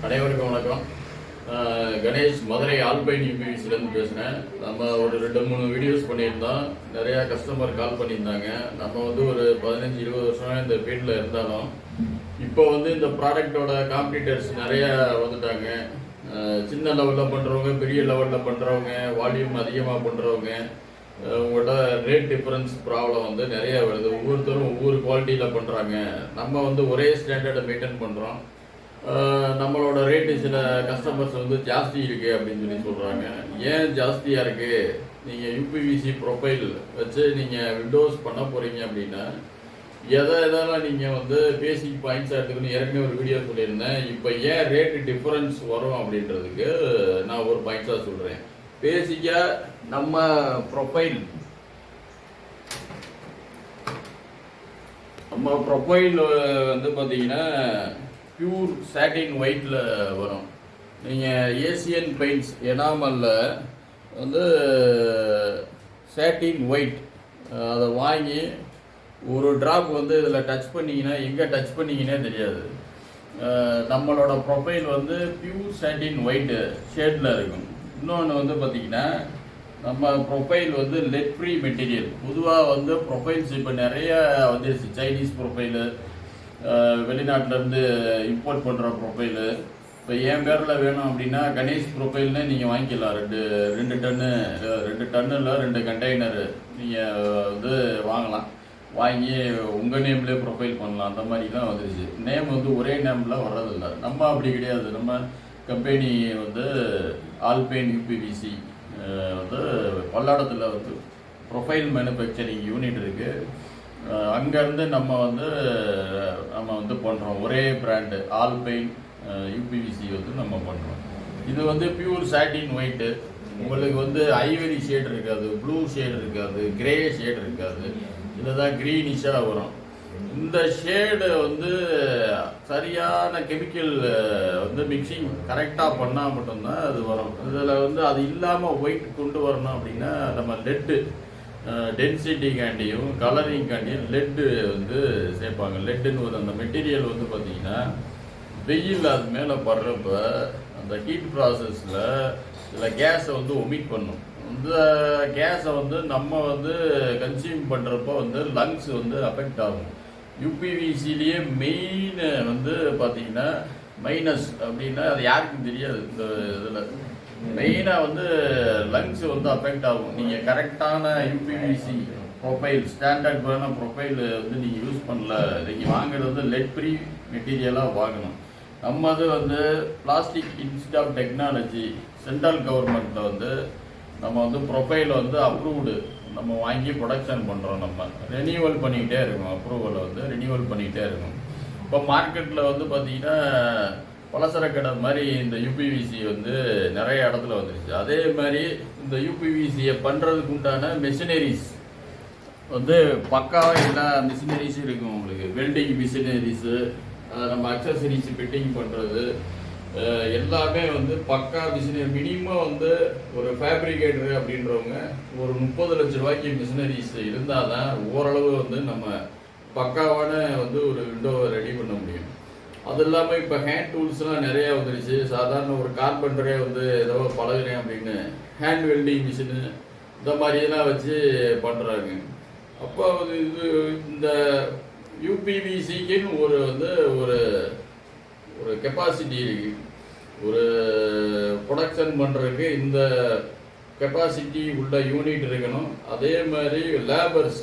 அனைவருக்கும் வணக்கம். கணேஷ், மதுரை ஆல்பைன் யூபிவிசிலேருந்து பேசுகிறேன். நம்ம ஒரு 2-3 வீடியோஸ் பண்ணியிருந்தோம். நிறையா கஸ்டமர் கால் பண்ணியிருந்தாங்க. நம்ம வந்து ஒரு 15-20 வருஷம் இந்த ஃபீல்டில் இருந்தாலும் இப்போ வந்து இந்த ப்ராடக்டோட காம்படிட்டர்ஸ் நிறையா வந்துட்டாங்க. சின்ன லெவலில் பண்ணுறவங்க, பெரிய லெவலில் பண்ணுறவங்க, வால்யூம் அதிகமாக பண்ணுறவங்க, உங்கள்கிட்ட ரேட் டிஃப்ரென்ஸ் ப்ராப்ளம் வந்து நிறையா வருது. ஒவ்வொருத்தரும் ஒவ்வொரு குவாலிட்டியில் பண்ணுறாங்க. நம்ம வந்து ஒரே ஸ்டாண்டர்டை மெயின்டைன் பண்ணுறோம். நம்மளோட ரேட்டு சில கஸ்டமர்ஸ் வந்து ஜாஸ்தி இருக்குது அப்படின்னு சொல்லி சொல்கிறாங்க. ஏன் ஜாஸ்தியாக இருக்குது? நீங்கள் யூபிவிசி ப்ரொஃபைல் வச்சு நீங்கள் விண்டோஸ் பண்ண போகிறீங்க அப்படின்னா எதெல்லாம் நீங்கள் வந்து பேசிக் பாயிண்ட்ஸாக எடுத்துக்கணும். ஏற்கனவே ஒரு வீடியோ சொல்லியிருந்தேன். இப்போ ஏன் ரேட்டு டிஃப்ரென்ஸ் வரும் அப்படின்றதுக்கு நான் ஒரு பாயிண்ட்ஸாக சொல்கிறேன். பேசிக்காக நம்ம ப்ரொஃபைல் வந்து பார்த்தீங்கன்னா பியூர் சாட்டின் ஒயிட்டில் வரும். நீங்கள் ஏசியன் பெயிண்ட்ஸ் எனாமலில் வந்து சாட்டின் ஒயிட் அதை வாங்கி ஒரு ட்ராப் வந்து இதில் டச் பண்ணிங்கன்னா எங்கே டச் பண்ணிங்கன்னே தெரியாது. நம்மளோட ப்ரொஃபைல் வந்து பியூர் சாட்டின் ஒயிட்டு ஷேடில் இருக்கும். இன்னொன்று வந்து பார்த்திங்கன்னா நம்ம ப்ரொஃபைல் வந்து லெட் ஃப்ரீ மெட்டீரியல். பொதுவாக வந்து ப்ரொஃபைல்ஸ் இப்போ நிறைய வந்துருச்சு. சைனீஸ் ப்ரொஃபைலு, வெளிநாட்டிலேருந்து இம்போர்ட் பண்ணுற ப்ரொஃபைலு. இப்போ என் பேரில் வேணும் அப்படின்னா கணேஷ் ப்ரொஃபைல்னு நீங்கள் வாங்கிக்கலாம். ரெண்டு டன்னு 2 கண்டெய்னரு நீங்கள் வந்து வாங்கலாம். வாங்கி உங்கள் நேம்லேயே ப்ரொஃபைல் பண்ணலாம். அந்த மாதிரிலாம் வந்துருச்சு. நேம் வந்து ஒரே நேமில் வர்றதில்லை. நம்ம அப்படி கிடையாது. நம்ம கம்பெனி வந்து ஆல்பைன் யூபிவிசி வந்து பல்லடத்தில் வந்து ப்ரொஃபைல் மேனுஃபேக்சரிங் யூனிட் இருக்குது. அங்கேருந்து நம்ம வந்து பண்ணுறோம். ஒரே பிராண்டு ஆல்பைன் யூபிவிசி வந்து நம்ம பண்ணுறோம். இது வந்து பியூர் சாட்டின் ஒயிட்டு. உங்களுக்கு வந்து ஐவரி ஷேட் இருக்காது, ப்ளூ ஷேட் இருக்காது, கிரே ஷேட் இருக்காது. இதில் தான் க்ரீனிஷாக வரும். இந்த ஷேடு வந்து சரியான கெமிக்கல் வந்து மிக்சிங் கரெக்டாக பண்ணால் மட்டும்தான் அது வரும். இதில் வந்து அது இல்லாமல் ஒயிட் கொண்டு வரணும் அப்படின்னா நம்ம லெட்டு டென்சிட்டிக்காண்டியும் கலரிங்காண்டியும் லெட்டு வந்து சேர்ப்பாங்க. லெட்டுன்னு ஒரு அந்த மெட்டீரியல் வந்து பார்த்தீங்கன்னா வெயில் அது மேலே படுறப்ப அந்த ஹீட் ப்ராசஸில் சில கேஸை வந்து ஒமிட் பண்ணும். இந்த கேஸை வந்து நம்ம வந்து கன்சியூம் பண்ணுறப்போ வந்து லங்ஸ் வந்து அஃபெக்ட் ஆகும். யூபிவிசிலேயே மெயின் வந்து பார்த்தீங்கன்னா மைனஸ் அப்படின்னா அது யாருக்கும் தெரியாது. இந்த இதில் மெயினாக வந்து லங்ஸ் வந்து அஃபெக்ட் ஆகும். நீங்கள் கரெக்டான யூபிவிசி ப்ரொஃபைல், ஸ்டாண்டர்டான ப்ரொஃபைல் வந்து நீங்கள் யூஸ் பண்ணல. நீங்கள் வாங்குறது வந்து லெட் ஃப்ரீ மெட்டீரியலாக வாங்கணும். நம்ம வந்து plastic institute of technology central கவர்மெண்ட்டில் வந்து நம்ம வந்து ப்ரொஃபைல் வந்து அப்ரூவ்டு நம்ம வாங்கி ப்ரொடக்ஷன் பண்ணுறோம். நம்ம ரெனியூவல் பண்ணிக்கிட்டே இருக்கோம். அப்ரூவலை வந்து ரெனியூவல் பண்ணிக்கிட்டே இருக்கோம். இப்போ மார்க்கெட்டில் வந்து பார்த்தீங்கன்னா பலசரக்கடை மாதிரி இந்த யூபிவிசி வந்து நிறைய இடத்துல வந்துருச்சு. அதே மாதிரி இந்த யூபிவிசியை பண்ணுறதுக்கு உண்டான மெஷினரிஸ் வந்து பக்காவாக எல்லா மிஷினரிஸும் இருக்கும். உங்களுக்கு வெல்டிங் மிஷினரிஸு, நம்ம அக்சசரிஸ் ஃபிட்டிங் பண்ணுறது எல்லாமே வந்து பக்கா மிஷினரி. மினிமம் வந்து ஒரு ஃபேப்ரிகேட்டரு அப்படின்றவங்க ஒரு 30 லட்ச ரூபாய்க்கு மிஷினரிஸ் இருந்தால் தான் ஓரளவு வந்து நம்ம பக்காவான வந்து ஒரு விண்டோவை ரெடி பண்ண முடியும். அது இல்லாமல் இப்போ ஹேண்ட் டூல்ஸ்லாம் நிறையா வந்துருச்சு. சாதாரண ஒரு கார்பெண்டரே வந்து ஏதோ பழகுறேன் அப்படின்னு ஹேண்ட் வெல்டிங் மிஷினு இந்த மாதிரியெல்லாம் வச்சு பண்ணுறாங்க. அப்போ இது இந்த யூபிவிசிக்குன்னு ஒரு கெப்பாசிட்டி இருக்குது. ஒரு ப்ரொடக்ஷன் பண்ணுறதுக்கு இந்த கெப்பாசிட்டி உள்ள யூனிட் இருக்கணும். அதே மாதிரி லேபர்ஸ்,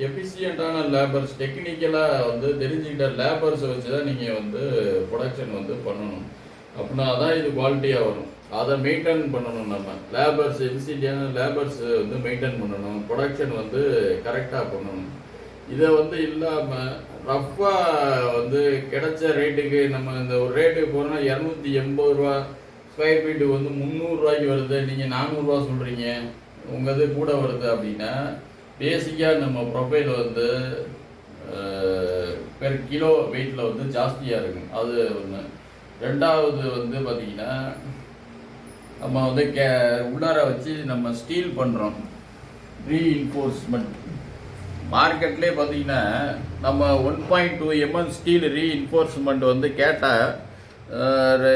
எஃபிஷியண்ட்டான லேபர்ஸ், டெக்னிக்கலாக வந்து தெரிஞ்சுக்கிட்ட லேபர்ஸை வச்சு தான் நீங்கள் வந்து ப்ரொடக்ஷன் வந்து பண்ணணும். அப்படின்னா தான் இது குவாலிட்டியாக வரும். அதை மெயின்டைன் பண்ணணும். நம்ம லேபர்ஸ், எஃபிஷியன்டான லேபர்ஸ் வந்து மெயின்டைன் பண்ணணும். ப்ரொடக்ஷன் வந்து கரெக்டாக பண்ணணும். இதை வந்து இல்லாமல் ரஃப்பாக வந்து கிடைச்ச ரேட்டுக்கு நம்ம இந்த ஒரு ரேட்டுக்கு போகிறோம்னா 280 ரூபா ஸ்கொயர் ஃபீட்டு வந்து 300 ரூபாய்க்கு வருது. நீங்கள் 400 ரூபா சொல்கிறீங்க, உங்கள் இது கூட வருது அப்படின்னா பேசிக்காக நம்ம ப்ரொஃபைல் வந்து பெர் கிலோ வெயிட்டில் வந்து ஜாஸ்தியாக இருக்கும். அது ஒன்று. ரெண்டாவது வந்து பார்த்திங்கன்னா நம்ம வந்து உள்ளார வச்சு நம்ம ஸ்டீல் பண்ணுறோம். ரீஇன்ஃபோர்ஸ்மெண்ட் மார்க்கெட்லேயே பார்த்தீங்கன்னா நம்ம 1.2 mm ஸ்டீல் ரீஇன்ஃபோர்ஸ்மெண்ட் வந்து கேட்டால்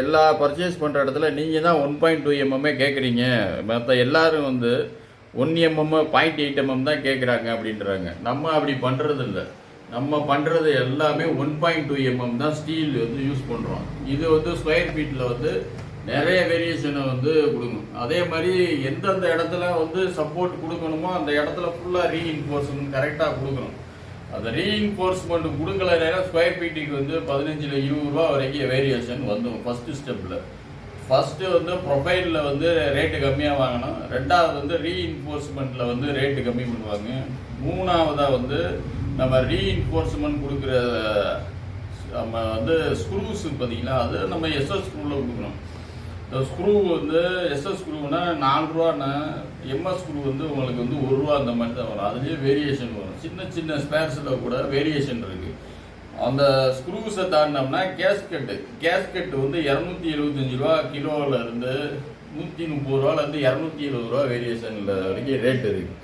எல்லா பர்ச்சேஸ் பண்ணுற இடத்துல நீங்கள் தான் 1.2 mm கேட்குறீங்க, மற்ற எல்லோரும் வந்து 1 mm 0.8 mm தான் கேட்குறாங்க அப்படின்றாங்க. நம்ம அப்படி பண்ணுறது இல்லை. நம்ம பண்ணுறது எல்லாமே 1.2 mm தான் ஸ்டீல் வந்து யூஸ் பண்ணுறோம். இது வந்து ஸ்கொயர் ஃபீட்டில் வந்து நிறைய வேரியேஷனை வந்து கொடுக்கும். அதே மாதிரி எந்தெந்த இடத்துல வந்து சப்போர்ட் கொடுக்கணுமோ அந்த இடத்துல ஃபுல்லாக ரீஇன்ஃபோர்ஸ்மெண்ட் கரெக்டாக கொடுக்கணும். அந்த ரீஇன்ஃபோர்ஸ்மெண்ட் கொடுக்கலனா ஸ்கொயர் ஃபீட்டுக்கு வந்து 15-20 ரூபா வரைக்கும் வேரியேஷன் வந்துடும். ஃபஸ்ட்டு ஸ்டெப்பில் வந்து ப்ரொஃபைலில் வந்து ரேட்டு கம்மியாக வாங்கணும். ரெண்டாவது வந்து ரீஇன்ஃபோர்ஸ்மெண்ட்டில் வந்து ரேட்டு கம்மி பண்ணுவாங்க. மூணாவதாக வந்து நம்ம ரீஇன்ஃபோர்ஸ்மெண்ட் கொடுக்குற நம்ம வந்து ஸ்க்ரூஸ் பார்த்தீங்கன்னா அது நம்ம எஸ்எஸ் ஸ்க்ரூவில் கொடுக்கணும். இந்த ஸ்க்ரூ வந்து எஸ்எஸ் ஸ்க்ரூனா 4 ரூபான்னா எம்எஸ் ஸ்க்ரூ வந்து உங்களுக்கு வந்து 1 ரூபா அந்த மாதிரி தான் வரும். அதுலேயே வேரியேஷன் வரும். சின்ன சின்ன ஸ்பேர்ஸில் கூட வேரியேஷன் இருக்குது. அந்த ஸ்க்ரூஸை தாண்டினோம்னா கேஸ்கெட்டு வந்து 275 ரூபா கிலோவில் இருந்து 130 ரூபாலேருந்து 270 ரூபா வேரியேஷனில் வரைக்கும் ரேட் இருக்குது.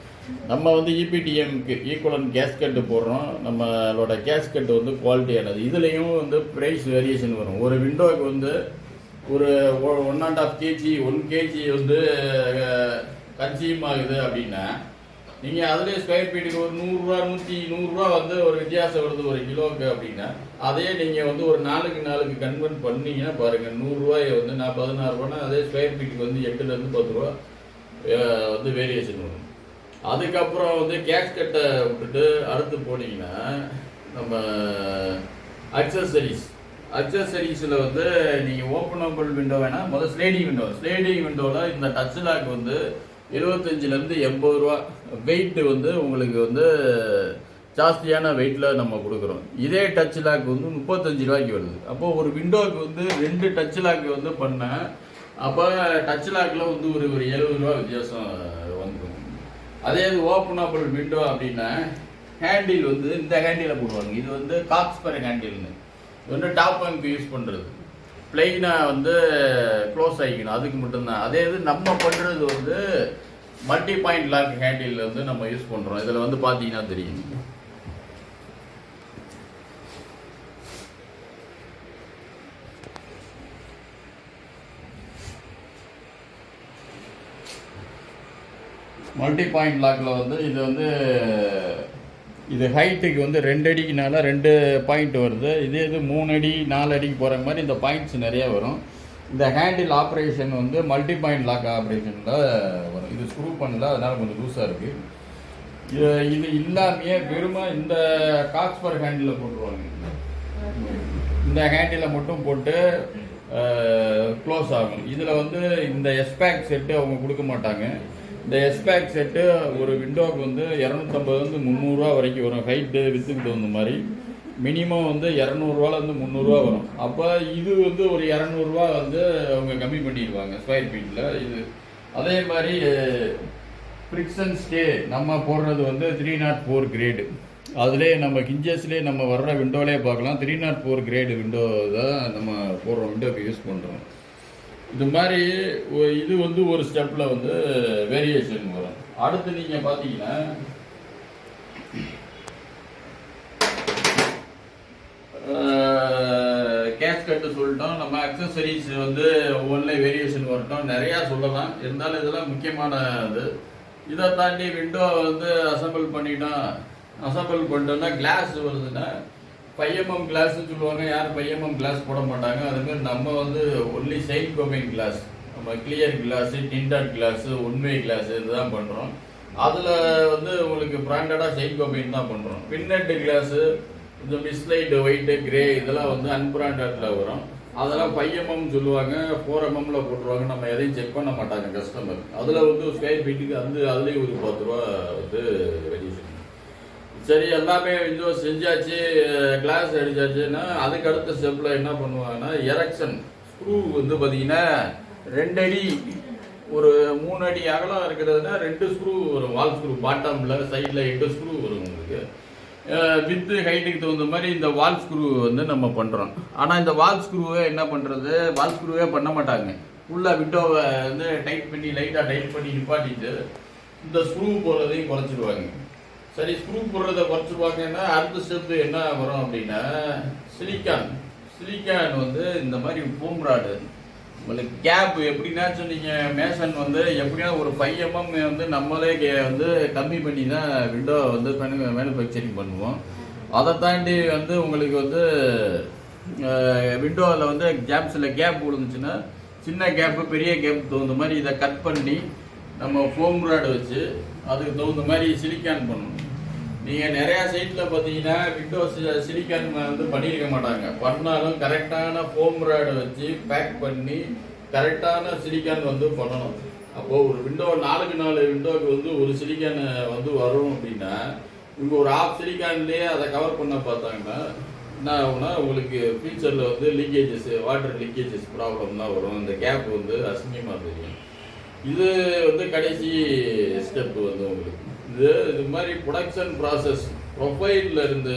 நம்ம வந்து இபிடிஎம்க்கு ஈக்குவலன் கேஸ்கெட்டு போடுறோம். நம்மளோட கேஸ்கெட்டு வந்து குவாலிட்டியானது. இதுலேயும் வந்து ப்ரைஸ் வேரியேஷன் வரும். ஒரு விண்டோவுக்கு வந்து ஒரு 1.5 kg 1 kg வந்து கன்சியூம் ஆகுது அப்படின்னா நீங்கள் அதுலேயே ஸ்கொயர் ஃபீட்டுக்கு ஒரு 100 ரூபா 100 ரூபா வந்து ஒரு வித்தியாசம் வருது ஒரு கிலோவுக்கு அப்படின்னா அதே நீங்கள் வந்து ஒரு 4க்கு கன்வெர்ட் பண்ணீங்கன்னா பாருங்கள் 100 ரூபாயை வந்து 16 ரூபான்னா அதே ஸ்கொயர் ஃபீட்டுக்கு வந்து 8லேருந்து 10 ரூபா வந்து வேரியேஷன் வரும். அதுக்கப்புறம் வந்து கேஸ்கெட்டை விட்டுட்டு அடுத்து போனீங்கன்னா நம்ம அக்சசரிஸில் வந்து நீங்கள் ஓப்பனபிள் விண்டோ வேணால் முதல் ஸ்லைடிங் விண்டோவில் இந்த டச் லாக் வந்து 75லேருந்து 80 ரூபா வெயிட் வந்து உங்களுக்கு வந்து ஜாஸ்தியான வெயிட்டில் நம்ம கொடுக்குறோம். இதே டச் லாக் வந்து 35 ரூபாய்க்கு வருது. அப்போது ஒரு விண்டோவுக்கு வந்து 2 டச் லாக் வந்து பண்ணேன். அப்போ டச் லாக்கில் வந்து ஒரு 70 ரூபா வித்தியாசம் வந்துடும். அதே இது ஓப்பனபிள் விண்டோ அப்படின்னா ஹேண்டில் வந்து இந்த ஹேண்டிலை போடுவாங்க. இது வந்து காக்ஸ்பர் ஹேண்டில்னு வந்து டாப் பங்க் யூஸ் பண்ணுறது. பிளெயினாக வந்து க்ளோஸ் ஆகிக்கணும், அதுக்கு மட்டும்தான். அதே இது நம்ம பண்ணுறது வந்து மல்டி பாயிண்ட் லாக் ஹேண்டில் வந்து நம்ம யூஸ் பண்ணுறோம். இதில் வந்து பார்த்தீங்கன்னா தெரியும். மல்டி பாயிண்ட் லாக்கில் வந்து இது வந்து இது ஹைட்டுக்கு வந்து 2 அடிக்குனால 2 பாயிண்ட் வருது. இதே இது 3 அடி 4 அடிக்கு போகிற மாதிரி இந்த பாயிண்ட்ஸ் நிறையா வரும். இந்த ஹேண்டில் ஆப்ரேஷன் வந்து மல்டி பாயிண்ட் லாக் ஆப்ரேஷனில் வரும். இது ஸ்க்ரூ பண்ணல, அதனால் கொஞ்சம் லூஸாக இருக்குது. இது இல்லாமையே வெறுமா இந்த காக்ஸ்பர் ஹேண்டில் போட்டுருவாங்க. இந்த ஹேண்டில் மட்டும் போட்டு க்ளோஸ் ஆகும். இதில் வந்து இந்த எஸ்பேக் செட்டு அவங்க கொடுக்க மாட்டாங்க. இந்த எஸ்பேக் செட்டு ஒரு விண்டோவுக்கு வந்து 250 300 ரூபா வரைக்கும் வரும். ஹைட்டு வித்துக்கு தகுந்த மாதிரி மினிமம் வந்து 200 ரூபாலேருந்து 300 ரூபா வரும். அப்போ இது வந்து ஒரு 200 ரூபா வந்து அவங்க கம்மி பண்ணிடுவாங்க ஸ்கொயர் ஃபீட்டில். இது அதே மாதிரி ஃப்ரிக்ஷன் ஸ்டே நம்ம போடுறது வந்து 304 கிரேடு. அதுலேயே நம்ம கிஞ்சஸ்லேயே நம்ம வர்ற விண்டோலேயே பார்க்கலாம். 304 கிரேடு விண்டோ தான் நம்ம போடுற விண்டோக்கு யூஸ் பண்ணுறோம். இது மாதிரி இது வந்து ஒரு ஸ்டெப்பில் வந்து வேரியேஷன் வரும். அடுத்து நீங்கள் பார்த்தீங்கன்னா கேஸ்கட்டு சொல்லிட்டோம். நம்ம அக்சசரிஸ் வந்து ஒவ்வொன்றில் வேரியேஷன் வரட்டும், நிறையா சொல்லலாம். இருந்தாலும் இதெல்லாம் முக்கியமான இது. இதை தாண்டி விண்டோ வந்து அசம்பிள் பண்ணிட்டோம்னா கிளாஸ் வருதுன்னா 5 mm கிளாஸ்ன்னு சொல்லுவாங்க. யாரும் 5 mm கிளாஸ் போட மாட்டாங்க. அதுமாதிரி நம்ம வந்து ஒன்லி சைட் கோமிங் கிளாஸ், நம்ம clear class, tinted class, one way class இதுதான் பண்ணுறோம். அதில் வந்து உங்களுக்கு பிராண்டடாக சைட் கோமிங் தான் பண்ணுறோம். பின்னட் கிளாஸு, இந்த மிஸ்லைட் ஒயிட்டு கிரே இதெல்லாம் வந்து அன்பிராண்டடில் வரும். அதெல்லாம் 5 mm சொல்லுவாங்க, 4 mmல போட்டுருவாங்க. நம்ம எதையும் செக் பண்ண மாட்டாங்க கஸ்டமர். அதில் வந்து ஸ்கொயர் ஃபீட்டுக்கு அதுலேயும் ஒரு 10 ரூபா வந்து வேரியேஷன். சரி, எல்லாமே விண்டோஸ் செஞ்சாச்சு, கிளாஸ் அடிச்சாச்சுன்னா அதுக்கு அடுத்த ஸ்டெப்பில் என்ன பண்ணுவாங்கன்னா எரெக்ஷன் ஸ்க்ரூ வந்து பார்த்தீங்கன்னா 2 அடி ஒரு 3 அடி அகலம் இருக்கிறதுனா 2 ஸ்க்ரூ வரும். வால் ஸ்க்ரூ பாட்டமில் சைடில் 8 ஸ்க்ரூ வரும் உங்களுக்கு. வித்து ஹைட்டுக்கு தகுந்த மாதிரி இந்த வால் ஸ்க்ரூ வந்து நம்ம பண்ணுறோம். ஆனால் இந்த வால் ஸ்க்ரூவை என்ன பண்ணுறது, வால் ஸ்க்ரூவே பண்ண மாட்டாங்க. ஃபுல்லாக விண்டோவை வந்து லைட்டாக டைட் பண்ணி நிப்பாட்டிட்டு இந்த ஸ்க்ரூ போடுறதையும் குறைச்சிடுவாங்க. சரி, ஸ்க்ரூ போடுறதை குறைச்சிடுவாங்கன்னா அடுத்த ஸ்டெப்பு என்ன வரும் அப்படின்னா சிலிக்கான் வந்து இந்த மாதிரி ஃபோம் ராடு உங்களுக்கு கேப் எப்படின்னா சொன்னீங்க மேசன் வந்து எப்படின்னா ஒரு 5 mm வந்து நம்மளே வந்து கம்மி பண்ணி தான் விண்டோ வந்து மேனுஃபேக்சரிங் பண்ணுவோம். அதை தாண்டி வந்து உங்களுக்கு வந்து விண்டோவில் வந்து கேப்ஸில் கேப் விழுந்துச்சுன்னா சின்ன கேப்பு பெரிய கேப் தகுந்த மாதிரி இதை கட் பண்ணி நம்ம ஃபோம் ராடு வச்சு அதுக்கு தகுந்த மாதிரி சிலிக்கான் பண்ணணும். நீங்கள் நிறையா சைட்டில் பார்த்தீங்கன்னா விண்டோஸ் சிலிக்கான் வந்து பண்ணியிருக்க மாட்டாங்க. பண்ணாலும் கரெக்டான ஃபோம் ராடை வச்சு பேக் பண்ணி கரெக்டான சிலிக்கான் வந்து பண்ணணும். அப்போது ஒரு விண்டோ 4x4 விண்டோவுக்கு வந்து ஒரு சிலிக்கான் வந்து வரும் அப்படின்னா இவங்க ஒரு ஆஃப் சிலிக்கான்லேயே அதை கவர் பண்ண பார்த்தாங்கன்னா என்ன ஆகும்னா உங்களுக்கு ஃபியூச்சரில் வந்து லீக்கேஜஸ் வாட்டர் லீக்கேஜஸ் ப்ராப்ளம் தான் வரும். இந்த கேப் வந்து அசிங்கமாக தெரியும். இது வந்து கடைசி ஸ்டெப்பு வந்து உங்களுக்கு இது மாதிரி ப்ரொடக்ஷன் ப்ராசஸ் ப்ரொஃபைலில் இருந்து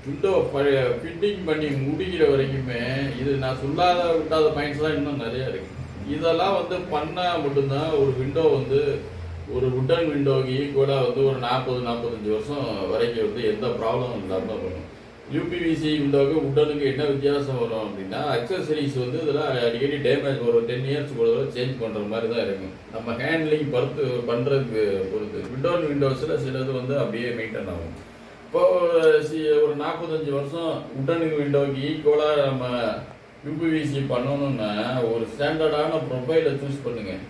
விண்டோ ஃபிட்டிங் பண்ணி முடிக்கிற வரைக்குமே இது நான் சொல்லாத விட்டாத பாயிண்ட்ஸ்லாம் இன்னும் நிறையா இருக்குது. இதெல்லாம் வந்து பண்ணால் மட்டும்தான் ஒரு விண்டோ வந்து ஒரு உட்டன் விண்டோக்கு ஈக்குவலாக வந்து ஒரு 40-45 வருஷம் வரைக்கும் வந்து எந்த ப்ராப்ளமும் இல்லாமல் பண்ணும். யூபிவிசி விண்டோவுக்கு உட்டனுக்கு என்ன வித்தியாசம் வரும் அப்படின்னா அக்சசரிஸ் வந்து இதெல்லாம் அடிக்கடி டேமேஜ் ஒரு 10 years கூட சேஞ்ச் பண்ணுற மாதிரி தான் இருக்கும். நம்ம ஹேண்ட்லிங் பண்ணுறதுக்கு பொறுத்து விண்டோஸில் சிலது வந்து அப்படியே மெயின்டைன் ஆகும். இப்போ ஒரு 45 வருஷம் உட்டனுக்கு விண்டோவுக்கு ஈக்குவலாக நம்ம யூபிவிசி பண்ணணும்னா ஒரு ஸ்டாண்டர்டான ப்ரொஃபைலை சூஸ் பண்ணுங்கள்.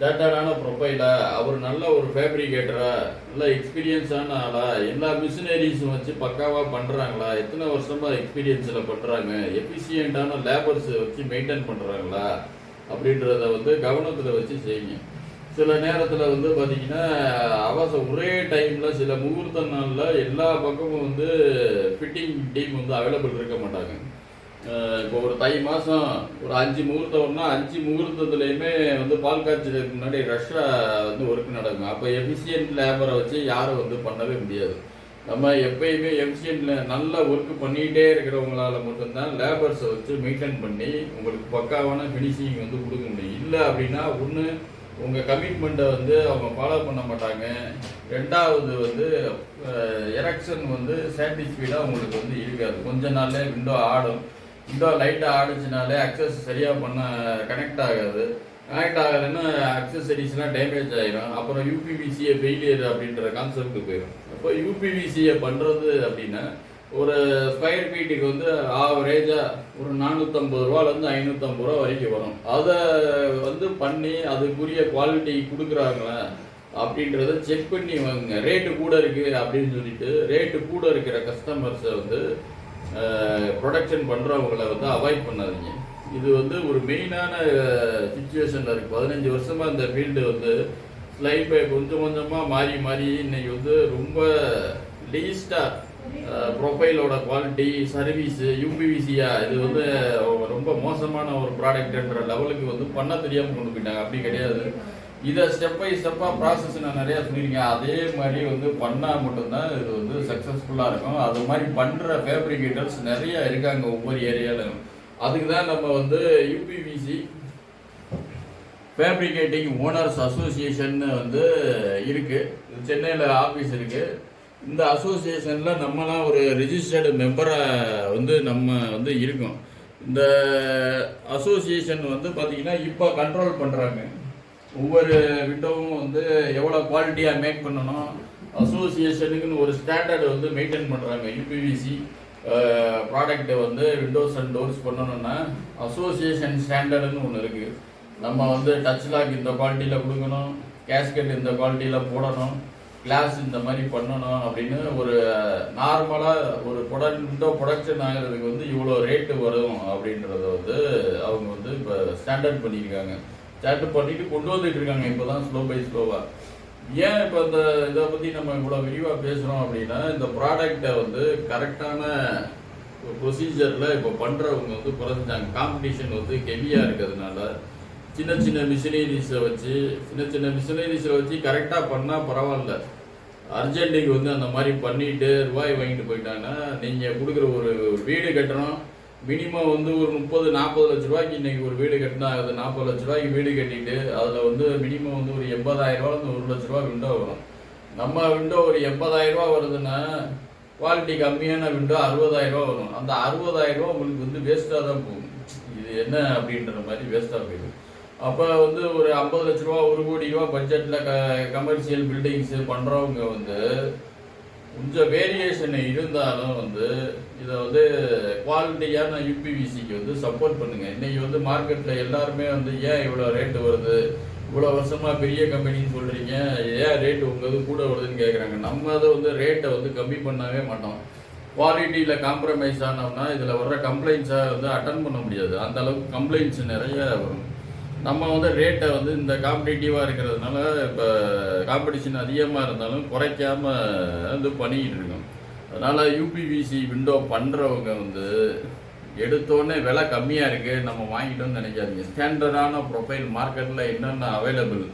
ஸ்டாண்டர்டான ப்ரொஃபைலா அவர் நல்ல ஒரு ஃபேப்ரிகேட்டரா நல்ல எக்ஸ்பீரியன்ஸான ஆளா எல்லா மிஷினரிஸும் வச்சு பக்காவாக பண்ணுறாங்களா எத்தனை வருஷமாக எக்ஸ்பீரியன்ஸில் பண்ணுறாங்க எஃபிஷியண்ட்டான லேபர்ஸை வச்சு மெயின்டைன் பண்ணுறாங்களா அப்படின்றத வந்து கவனத்தில் வச்சு செய்யுங்க. சில நேரத்தில் வந்து பார்த்தீங்கன்னா ஒரே டைமில் சில முகூர்த்த நாளில் எல்லா பக்கமும் வந்து ஃபிட்டிங் டீம் வந்து அவைலபிள் இருக்க மாட்டாங்க. இப்போ ஒரு தை மாதம் ஒரு 5 முகூர்த்தம்னா 5 முகூர்த்தத்துலேயுமே வந்து பால் காய்ச்சலுக்கு முன்னாடி ரஷ்ஷாக வந்து ஒர்க் நடக்கும். அப்போ எஃபிஷியன்ட் லேபரை வச்சு யாரும் வந்து பண்ணவே முடியாது. நம்ம எப்பயுமே எஃபிஷியன்ட்ல நல்ல ஒர்க் பண்ணிகிட்டே இருக்கிறவங்களால மட்டும்தான் லேபர்ஸை வச்சு மெயின்டைன் பண்ணி உங்களுக்கு பக்காவான ஃபினிஷிங் வந்து கொடுக்க முடியும். இல்லை அப்படின்னா ஒன்று உங்கள் கமிட்மெண்ட்டை வந்து அவங்க ஃபாலோ பண்ண மாட்டாங்க. ரெண்டாவது வந்து எரெக்ஷன் வந்து சாட்டிஸ்ஃபைடாக உங்களுக்கு வந்து இருக்காது. கொஞ்ச நாள்ல விண்டோ ஆடும். விண்டோ லைட்டாக ஆடிச்சுனாலே அக்சஸ் சரியாக கனெக்ட் ஆகாது. கனெக்ட் ஆகலைன்னா அக்சசரிஸ்லாம் டேமேஜ் ஆகிடும். அப்புறம் யூபிவிசியை ஃபெயிலியர் அப்படின்ற கான்செப்ட் போயிடும். அப்போ யூபிவிசியை பண்ணுறது அப்படின்னா ஒரு ஸ்கொயர் ஃபீட்டுக்கு வந்து ஆவரேஜாக ஒரு 450 ரூபாலேருந்து 550 ரூபா வரைக்கும் வரும். அதை வந்து பண்ணி அதுக்குரிய குவாலிட்டி கொடுக்குறாங்களா அப்படின்றத செக் பண்ணி வாங்க. ரேட்டு கூட இருக்குது அப்படின்னு சொல்லிட்டு ரேட்டு கூட இருக்கிற கஸ்டமர்ஸை வந்து ப்ரொடக்ஷன் பண்ணுறவங்கள வந்து அவாய்ட் பண்ணாதீங்க. இது வந்து ஒரு மெயினான சுச்சுவேஷனில் இருக்குது. 15 வருஷமாக இந்த ஃபீல்டு வந்து ஸ்லைட் பை கொஞ்சம் கொஞ்சமாக மாறி இன்னைக்கு வந்து ரொம்ப லீஸ்டாக ப்ரொஃபைலோட குவாலிட்டி சர்வீஸு யூபிவிசியா இது வந்து ரொம்ப மோசமான ஒரு ப்ராடக்ட்ன்ற லெவலுக்கு வந்து பண்ண தெரியாமல் கொண்டு போயிட்டாங்க. அப்படி கிடையாது. இதை ஸ்டெப் பை ஸ்டெப்பாக ப்ராசஸ் நான் நிறையா சொல்லியிருக்கேன். அதே மாதிரி வந்து பண்ணால் மட்டும்தான் இது வந்து சக்ஸஸ்ஃபுல்லாக இருக்கும். அது மாதிரி பண்ணுற ஃபேப்ரிகேட்டர்ஸ் நிறையா இருக்காங்க ஒவ்வொரு ஏரியாவிலும். அதுக்கு தான் நம்ம வந்து யூபிவிசி ஃபேப்ரிகேட்டிங் ஓனர்ஸ் அசோசியேஷன் வந்து இருக்குது. சென்னையில் ஆஃபீஸ் இருக்குது. இந்த அசோசியேஷனில் நம்மளாம் ஒரு ரிஜிஸ்டர்டு மெம்பராக வந்து நம்ம வந்து இருக்கோம். இந்த அசோசியேஷன் வந்து பார்த்திங்கன்னா இப்போ கண்ட்ரோல் பண்ணுறாங்க. ஒவ்வொரு விண்டோவும் வந்து எவ்வளோ குவாலிட்டியாக மேக் பண்ணணும் அசோசியேஷனுக்குன்னு ஒரு ஸ்டாண்டர்டு வந்து மெயின்டைன் பண்ணுறாங்க. யூபிவிசி ப்ராடக்டை வந்து விண்டோஸ் அண்ட் டோர்ஸ் பண்ணணும்னா அசோசியேஷன் ஸ்டாண்டர்டுன்னு ஒன்று இருக்குது. நம்ம வந்து டச் லாக் இந்த குவாலிட்டியில் கொடுக்கணும், கேஸ்கெட் இந்த குவாலிட்டியில் போடணும், கிளாஸ் இந்த மாதிரி பண்ணணும் அப்படின்னு ஒரு நார்மலாக ஒரு விண்டோ ப்ரொடக்ஷன் ஆகிறதுக்கு வந்து இவ்வளோ ரேட்டு வரும் அப்படின்றத வந்து அவங்க வந்து இப்போ ஸ்டாண்டர்ட் பண்ணியிருக்காங்க. ஸ்டாண்டர்ட் பண்ணிட்டு கொண்டு வந்துட்டு இருக்காங்க இப்போ தான் ஸ்லோ பை ஸ்லோவாக. ஏன் இப்போ இந்த இதை பற்றி நம்ம இவ்வளோ விரிவாக பேசுகிறோம் அப்படின்னா இந்த ப்ராடக்டை வந்து கரெக்டான ப்ரொசீஜரில் இப்போ பண்ணுறவங்க வந்து குறைஞ்சாங்க. காம்படிஷன் வந்து ஹெவியாக இருக்கிறதுனால சின்ன சின்ன மிஷினரிஸை வச்சு கரெக்டாக பண்ணால் பரவாயில்ல. அர்ஜென்ட்டுக்கு வந்து அந்த மாதிரி பண்ணிட்டு ரூபாய் வாங்கிட்டு போயிட்டாங்கன்னா நீங்கள் கொடுக்குற ஒரு வீடு கட்டணும் மினிமம் வந்து ஒரு 30-40 லட்ச ரூபாய்க்கு இன்றைக்கி ஒரு வீடு கட்டினா அது 40 லட்ச ரூபாய்க்கு வீடு கட்டிட்டு அதில் வந்து மினிமம் வந்து ஒரு 80,000 ரூபாய் 1 லட்ச ரூபா விண்டோ வரும். நம்ம விண்டோ ஒரு 80,000 ரூபா வருதுன்னா குவாலிட்டி கம்மியான விண்டோ 60,000 வரும். அந்த 60,000 உங்களுக்கு வந்து வேஸ்ட்டாக தான் போகும். இது என்ன அப்படின்ற மாதிரி வேஸ்ட்டாக போயிடும். அப்போ வந்து ஒரு 50 லட்ச ரூபா 1 கோடி ரூபா பட்ஜெட்டில் கமர்ஷியல் பில்டிங்ஸு பண்ணுறவங்க வந்து கொஞ்சம் வேரியேஷன் இருந்தாலும் வந்து இதை வந்து குவாலிட்டியான யூபிவிசிக்கு வந்து சப்போர்ட் பண்ணுங்க. இன்னைக்கு வந்து மார்க்கெட்டில் எல்லாருமே வந்து ஏன் இவ்வளோ ரேட்டு வருது, இவ்வளோ வருஷமா பெரிய கம்பெனின்னு சொல்றீங்க, ஏன் ரேட்டு உங்க கூட வருதுன்னு கேட்குறாங்க. நம்ம அதை வந்து ரேட்டை வந்து கம்மி பண்ணவே மாட்டோம். குவாலிட்டியில் காம்ப்ரமைஸ் ஆனோம்னா இதில் வர்ற கம்ப்ளைண்ட்ஸை வந்து அட்டன் பண்ண முடியாது. அந்த அளவுக்கு கம்ப்ளைண்ட்ஸ் நிறைய வரும். நம்ம வந்து ரேட்டை வந்து இந்த காம்படிட்டிவாக இருக்கிறதுனால இப்போ காம்படிஷன் அதிகமாக இருந்தாலும் குறைக்காம வந்து பண்ணிக்கிட்டு இருக்கோம். அதனால் யூபிவிசி விண்டோ பண்ணுறவங்க வந்து எடுத்தோடனே விலை கம்மியாக இருக்குது நம்ம வாங்கிட்டோம்னு நினைக்காதீங்க. ஸ்டாண்டர்டான ப்ரொஃபைல் மார்க்கெட்டில் என்னென்ன அவைலபிள்,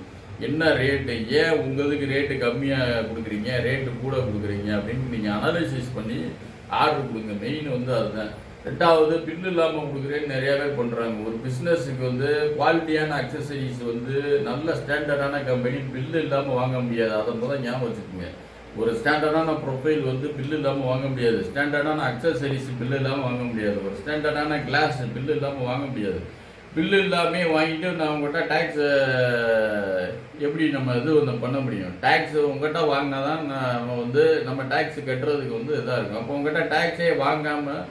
என்ன ரேட்டு, ஏன் உங்களுக்கு ரேட்டு கம்மியாக கொடுக்குறீங்க, ரேட்டு கூட கொடுக்குறீங்க அப்படின்னு நீங்கள் அனாலிசிஸ் பண்ணி ஆர்டர் கொடுங்க. மெயின் வந்து அதுதான். ரெண்டாவது, பில்லு இல்லாமல் கொடுக்குறேன்னு நிறைய பேர் பண்ணுறாங்க. ஒரு பிஸ்னஸுக்கு வந்து குவாலிட்டியான அக்சசரிஸ் வந்து நல்ல ஸ்டாண்டர்டான கம்பெனி பில்லு இல்லாமல் வாங்க முடியாது. அதை முதல் ஞாபகம் வச்சுக்கோங்க. ஒரு ஸ்டாண்டர்டான ப்ரொஃபைல் வந்து பில்லு இல்லாமல் வாங்க முடியாது. ஸ்டாண்டர்டான அக்சசரிஸ் பில்லு இல்லாமல் வாங்க முடியாது. ஒரு ஸ்டாண்டர்டான கிளாஸ் பில்லு இல்லாமல் வாங்க முடியாது. பில்லு இல்லாமே வாங்கிட்டு நான் உங்கள்கிட்ட டேக்ஸ் எப்படி நம்ம இது வந்து பண்ண முடியும்? டேக்ஸ் உங்கள்கிட்ட வாங்கினா தான் நம்ம வந்து நம்ம டேக்ஸ் கட்டுறதுக்கு வந்து இதாக இருக்கும். அப்போ உங்கள்கிட்ட டேக்ஸே வாங்காமல்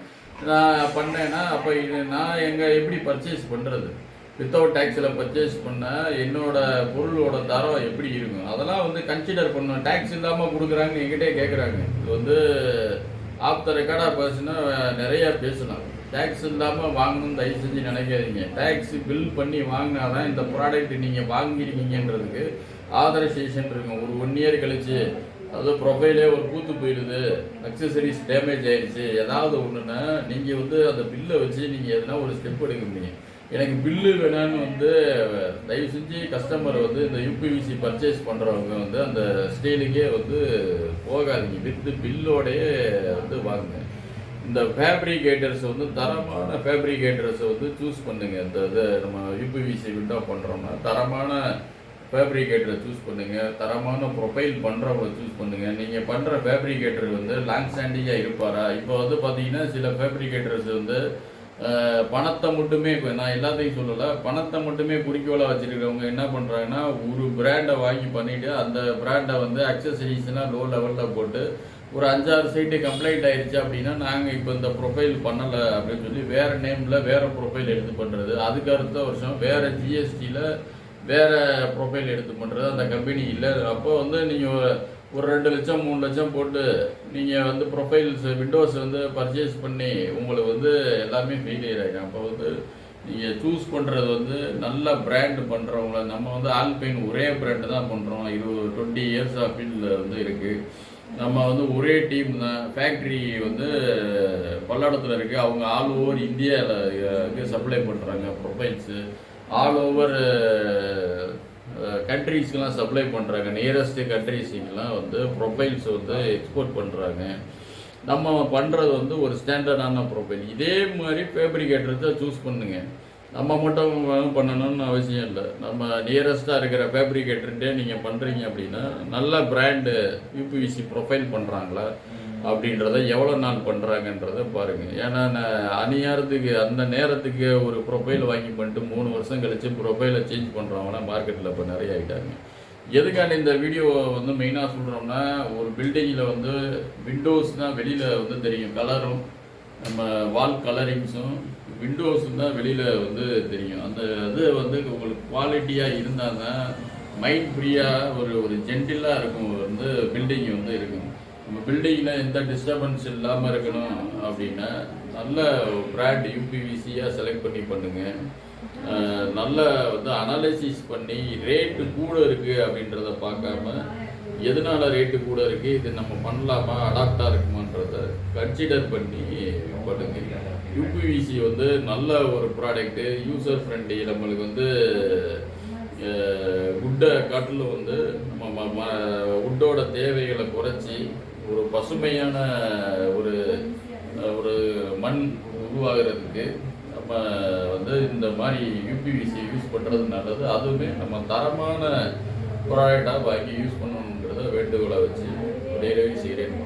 நான் பண்ணேன்னா அப்போ இது நான் எப்படி பர்ச்சேஸ் பண்ணுறது? வித்தவுட் டேக்ஸில் பர்ச்சேஸ் பண்ணால் என்னோட பொருளோட தரம் எப்படி இருக்கும்? அதெல்லாம் வந்து கன்சிடர் பண்ணணும். டேக்ஸ் இல்லாமல் கொடுக்குறாங்கன்னு என்கிட்டே கேட்குறாங்க. இது வந்து ஆஃப் த ரெக்கார்டாக பேசுனா நிறையா பேசலாம். டேக்ஸ் இல்லாமல் வாங்கணும்னு தயவு செஞ்சு நினைக்காதீங்க. டேக்ஸ் பில் பண்ணி வாங்கினா தான் இந்த ப்ராடக்ட் நீங்கள் வாங்கிருக்கீங்கன்றதுக்கு ஆதரைசேஷன் இருக்கும். ஒரு 1 இயர் கழிச்சு அது ப்ரொஃபைலே ஒரு கூத்து போயிடுது, அக்சசரிஸ் டேமேஜ் ஆயிடுச்சு, ஏதாவது ஒன்றுன்னா நீங்கள் வந்து அந்த பில்லை வச்சு நீங்கள் எதனா ஒரு ஸ்டெப் எடுக்க முடியும். எனக்கு பில்லு வேணான்னு வந்து தயவு செஞ்சு கஸ்டமர் வந்து இந்த யூபிவிசி பர்ச்சேஸ் பண்ணுறவங்க வந்து அந்த ஸ்டைலுக்கே வந்து போகாதீங்க. வித்து பில்லோடையே வந்து வாங்குங்க. இந்த ஃபேப்ரிகேட்டர்ஸ் வந்து தரமான ஃபேப்ரிகேட்டர்ஸை வந்து சூஸ் பண்ணுங்கள். இந்த இதை நம்ம யூபிவிசி விண்டோ பண்ணுறோம்னா தரமான ஃபேப்ரிகேட்டரை சூஸ் பண்ணுங்கள். தரமான ப்ரொஃபைல் பண்ணுறவங்களை சூஸ் பண்ணுங்கள். நீங்கள் பண்ணுற ஃபேப்ரிகேட்டர் வந்து லாங் ஸ்டாண்டிங்காக இருப்பாரா? இப்போ வந்து பார்த்தீங்கன்னா சில ஃபேப்ரிகேட்டர்ஸ் வந்து பணத்தை மட்டுமே, நான் எல்லாத்தையும் சொல்லலை, பணத்தை மட்டுமே குறிக்கோளாக வச்சுருக்கிறவங்க என்ன பண்ணுறாங்கன்னா ஒரு பிராண்டை வாங்கி பண்ணிவிட்டு அந்த பிராண்டை வந்து அக்சசரிஸ்னால் லோ லெவலில் போட்டு ஒரு 5-6 சைட்டு கம்ப்ளைண்ட் ஆயிடுச்சு அப்படின்னா நாங்கள் இப்போ இந்த ப்ரொஃபைல் பண்ணலை அப்படின்னு சொல்லி வேறு நேமில் வேறு ப்ரொஃபைல் எடுத்து பண்ணுறது. அதுக்கு அடுத்த வருஷம் வேறு ஜிஎஸ்டியில் வேறு ப்ரொஃபைல் எடுத்து பண்ணுறது அந்த கம்பெனி இல்லை. அப்போ வந்து நீங்கள் ஒரு 2 லட்சம் 3 லட்சம் போட்டு நீங்கள் வந்து ப்ரொஃபைல்ஸ் விண்டோஸ் வந்து பர்ச்சேஸ் பண்ணி உங்களுக்கு வந்து எல்லாமே ஃபெயிலியர் ஆகிடும். அப்போ வந்து நீங்கள் சூஸ் பண்ணுறது வந்து நல்ல பிராண்டு பண்ணுறவங்கள. நம்ம வந்து ஆல்பைன் ஒரே பிராண்டு தான் பண்ணுறோம். 20 இயர்ஸ் ஆஃப் ஃபீல்டில் வந்து இருக்குது. நம்ம வந்து ஒரே டீம் தான். ஃபேக்ட்ரி வந்து பல்லடத்தில் இருக்குது. அவங்க ஆல் ஓவர் இந்தியாவில் சப்ளை பண்ணுறாங்க ப்ரொஃபைல்ஸு. ஆல் ஓவர் கண்ட்ரீஸ்க்கெலாம் சப்ளை பண்ணுறாங்க. நியரஸ்ட் கண்ட்ரீஸுக்கெலாம் வந்து ப்ரொஃபைல்ஸ் வந்து எக்ஸ்போர்ட் பண்ணுறாங்க. நம்ம பண்ணுறது வந்து ஒரு ஸ்டாண்டர்டான ப்ரொஃபைல். இதே மாதிரி ஃபேப்ரிகேட்டர்ஸை சூஸ் பண்ணுங்க. நம்ம மட்டும் பண்ணணும்னு அவசியம் இல்லை. நம்ம நியரஸ்ட்டாக இருக்கிற ஃபேப்ரிகேட்டர்கிட்டே நீங்கள் பண்ணுறீங்க அப்படின்னா நல்ல பிராண்டு யூபிவிசி ப்ரொஃபைல் பண்ணுறாங்களா அப்படின்றத எவ்வளோ நாள் பண்ணுறாங்கன்றத பாருங்கள். ஏன்னா அநியாரத்துக்கு அந்த நேரத்துக்கு ஒரு ப்ரொஃபைல் வாங்கி பண்ணிட்டு 3 வருஷம் கழித்து ப்ரொஃபைலை சேஞ்ச் பண்ணுறவங்களாம் மார்க்கெட்டில் இப்போ நிறைய ஆகிட்டாங்க. எதுக்காண்டி இந்த வீடியோவை வந்து மெயினாக சொல்கிறோம்னா, ஒரு பில்டிங்கில் வந்து விண்டோஸ்னால் வெளியில் வந்து தெரியும், கலரும் நம்ம வால் கலரிங்ஸும் விண்டோஸும் தான் வெளியில் வந்து தெரியும். அந்த இது வந்து உங்களுக்கு குவாலிட்டியாக இருந்தால் தான் மைண்ட் ஃப்ரீயாக ஒரு ஜென்டிலாக இருக்கும் வந்து பில்டிங் வந்து இருக்கும். நம்ம பில்டிங்கில் எந்த டிஸ்டர்பன்ஸ் இல்லாமல் இருக்கணும் அப்படின்னா நல்ல பிராண்ட் யூபிவிசியாக செலக்ட் பண்ணி பண்ணுங்கள். நல்ல வந்து அனாலிசிஸ் பண்ணி ரேட்டு கூட இருக்குது அப்படின்றத பார்க்காம எதனால ரேட்டு கூட இருக்குது, இது நம்ம பண்ணலாமா, அடாப்டாக இருக்குமான்றத கன்சிடர் பண்ணி பண்ணுங்க. யூபிவிசி வந்து நல்ல ஒரு ப்ராடக்ட்டு, யூசர் ஃப்ரெண்ட்லி. நம்மளுக்கு வந்து வுட்டை காட்டிலும் வந்து நம்ம வுட்டோட தேவைகளை குறைச்சி ஒரு பசுமையான ஒரு ஒரு மண் உருவாகிறதுக்கு நம்ம வந்து இந்த மாதிரி யூபிவிசி யூஸ் பண்ணுறது நல்லது. அதுவுமே நம்ம தரமான ப்ராடக்டாக வாங்கி யூஸ் பண்ணணுன்றத வேண்டுகோளை வச்சு நிறைவு செய்கிறேன்.